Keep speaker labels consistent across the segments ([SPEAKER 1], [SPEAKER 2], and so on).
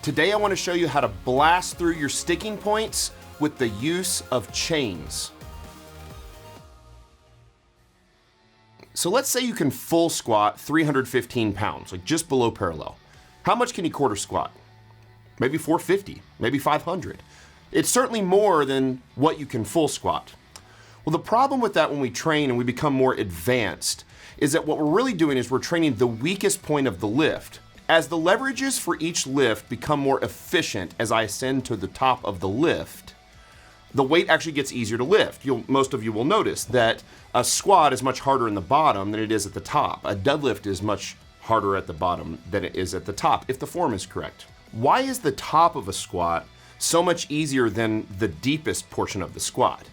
[SPEAKER 1] Today I want to show you how to blast through your sticking points with the use of chains. So let's say you can full squat 315 pounds, like just below parallel. How much can you quarter squat? Maybe 450, maybe 500. It's certainly more than what you can full squat. Well, the problem with that when we train and we become more advanced is that what we're really doing is we're training the weakest point of the lift. As the leverages for each lift become more efficient as I ascend to the top of the lift, the weight actually gets easier to lift. Most of you will notice that a squat is much harder in the bottom than it is at the top. A deadlift is much harder at the bottom than it is at the top, if the form is correct. Why is the top of a squat so much easier than the deepest portion of the squat?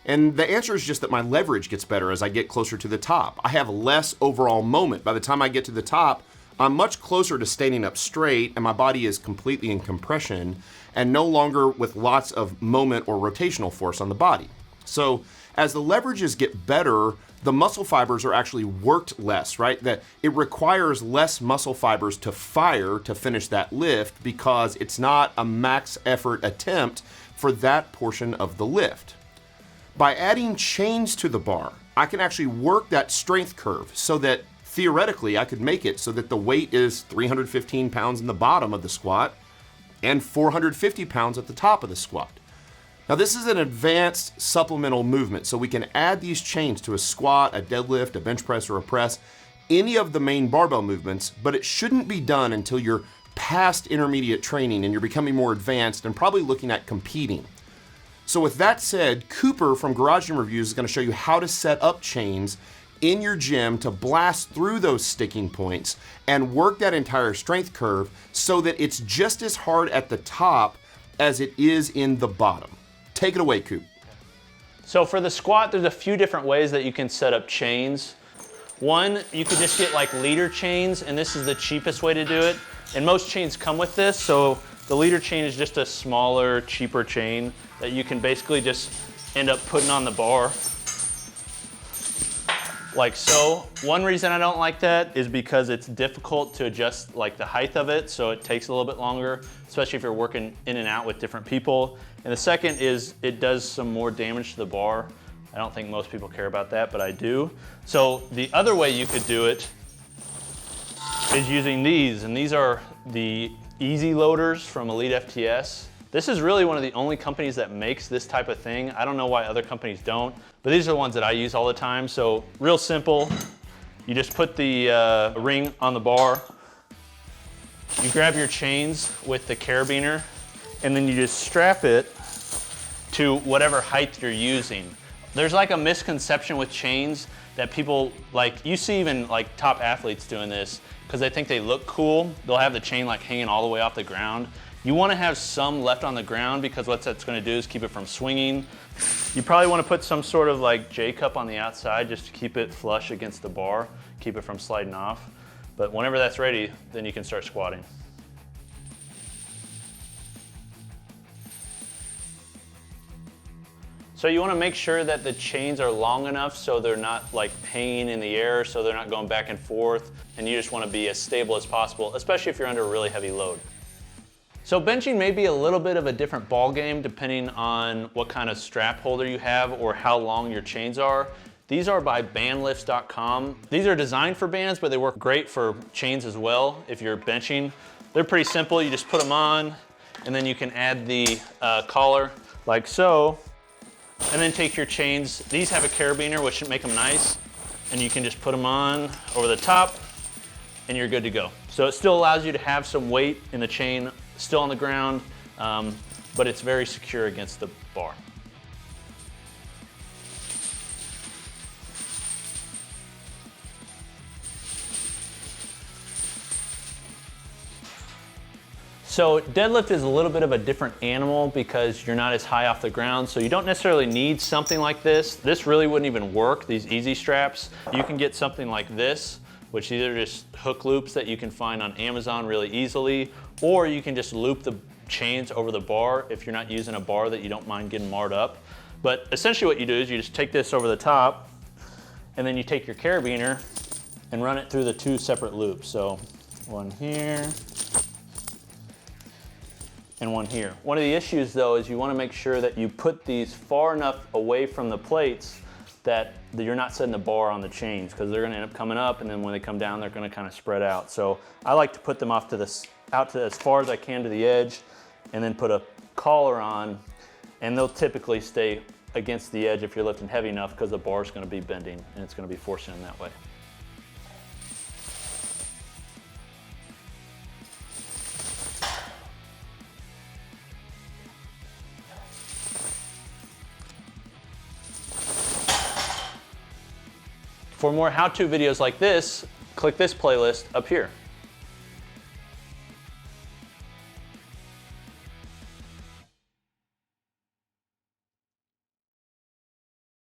[SPEAKER 1] And the answer is just that my leverage gets better as I get closer to the top. I have less overall moment. By the time I get to the top, I'm much closer to standing up straight and my body is completely in compression and no longer with lots of moment or rotational force on the body. So as the leverages get better, the muscle fibers are actually worked less, right? That it requires less muscle fibers to fire to finish that lift because it's not a max effort attempt for that portion of the lift. By adding chains to the bar, I can actually work that strength curve so that theoretically I could make it so that the weight is 315 pounds in the bottom of the squat and 450 pounds at the top of the squat. Now this is an advanced supplemental movement, so we can add these chains to a squat, a deadlift, a bench press, or a press, any of the main barbell movements, but it shouldn't be done until you're past intermediate training and you're becoming more advanced and probably looking at competing. So with that said, Cooper from Garage Gym Reviews is going to show you how to set up chains in your gym to blast through those sticking points and work that entire strength curve so that it's just as hard at the top as it is in the bottom. Take it away, Coop.
[SPEAKER 2] So for the squat, there's a few different ways that you can set up chains. One, you could just get like leader chains, and this is the cheapest way to do it. And most chains come with this, so the leader chain is just a smaller, cheaper chain that you can basically just end up putting on the bar like so. One reason I don't like that is because it's difficult to adjust like the height of it, so it takes a little bit longer, especially if you're working in and out with different people. And the second is it does some more damage to the bar. I don't think most people care about that, but I do. So the other way you could do it is using these, and these are the Easy Loaders from Elite FTS. This is really one of the only companies that makes this type of thing. I don't know why other companies don't, but these are the ones that I use all the time. So real simple, you just put the ring on the bar, you grab your chains with the carabiner, and then you just strap it to whatever height you're using. There's like a misconception with chains that people, like you see even like top athletes doing this because they think they look cool. They'll have the chain like hanging all the way off the ground. You want to have some left on the ground because what that's going to do is keep it from swinging. You probably want to put some sort of like J-cup on the outside just to keep it flush against the bar, keep it from sliding off. But whenever that's ready, then you can start squatting. So you want to make sure that the chains are long enough so they're not like hanging in the air, so they're not going back and forth, and you just want to be as stable as possible, especially if you're under a really heavy load. So benching may be a little bit of a different ball game depending on what kind of strap holder you have or how long your chains are. These are by bandlifts.com. These are designed for bands, but they work great for chains as well if you're benching. They're pretty simple. You just put them on, and then you can add the collar like so, and then take your chains. These have a carabiner, which should make them nice, and you can just put them on over the top, and you're good to go. So it still allows you to have some weight in the chain still on the ground, but it's very secure against the bar. So deadlift is a little bit of a different animal because you're not as high off the ground, so you don't necessarily need something like this. This really wouldn't even work, these easy straps. You can get something like this, which these are just hook loops that you can find on Amazon really easily, or you can just loop the chains over the bar if you're not using a bar that you don't mind getting marred up. But essentially what you do is you just take this over the top, and then you take your carabiner and run it through the two separate loops. So one here, and one here. One of the issues though is you want to make sure that you put these far enough away from the plates that you're not setting the bar on the chains, because they're going to end up coming up, and then when they come down they're going to kind of spread out. So I like to put them out to as far as I can to the edge, and then put a collar on, and they'll typically stay against the edge if you're lifting heavy enough, because the bar is going to be bending and it's going to be forcing them that way. For more how-to videos like this, click this playlist up here.